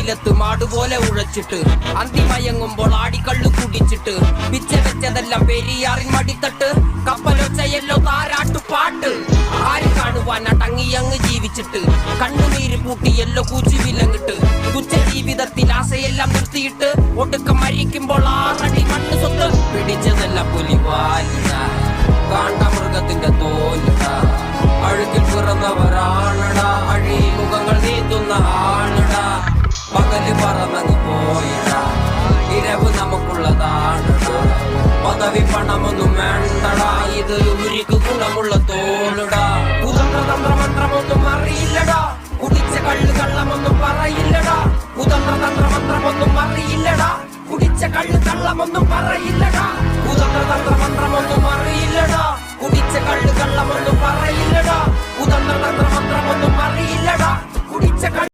വെയിലത്ത് മാടുപോലെ ഉഴച്ചിട്ട് അന്തിമയങ്ങുമ്പോൾ ആടിക്കള്ളു കുടിച്ചിട്ട് പിച്ച വെച്ചതെല്ലാം പെരിയാറിൻ മടിത്തട്ട് കപ്പലൊച്ചയല്ലോ താരാട്ടുപാട്ട് ആര് കാണുവാൻ അടങ്ങിയങ്ങ് ജീവിച്ചിട്ട് കണ്ണുനീര് പൂട്ടിയല്ലോ കൂച്ചി വിലങ്ങിട്ട് തുച്ഛ ജീവിതത്തിൽ ആശയെല്ലാം നിർത്തിയിട്ട് ഒടുക്കം മരിക്കുമ്പോൾ ആറടി മണ്ണ് സ്വത്ത് പിടിച്ചതെല്ലാം പുലിവാലിട കാണ്ടാമൃഗത്തിന്റെ തോലിട അഴുകിൽ പിറന്നവരാണടാ അഴി മുഖങ്ങൾ നീന്തുന്ന ആണടാ പകല് പറന്നങ്ങ് പോയിടാ ഇരവ് നമുക്കുള്ളതാണടാ പദവി പണമൊന്നും വേണ്ടടാ ഇത് ഉരുക്ക് ഗുണമുള്ള തോളിടാ കുതന്ത്രതന്ത്രമന്ത്രമൊന്നും അറിയില്ലടാ കുടിച്ച കള്ളു കള്ളമൊന്നും പറയില്ലടാ കുതന്ത്രതന്ത്രമന്ത്രമൊന്നും അറിയില്ലടാ കുടിച്ച കള്ളു കള്ളമൊന്നും പറയില്ലടാ കുതന്ത്രതന്ത്രമന്ത്രമൊന്നും അറിയില്ലടാ കുടിച്ച കള്ളു കള്ളമൊന്നും പറയില്ലടാ കുതന്ത്രതന്ത്രമന്ത്രമൊന്നും അറിയില്ലടാ കുടിച്ച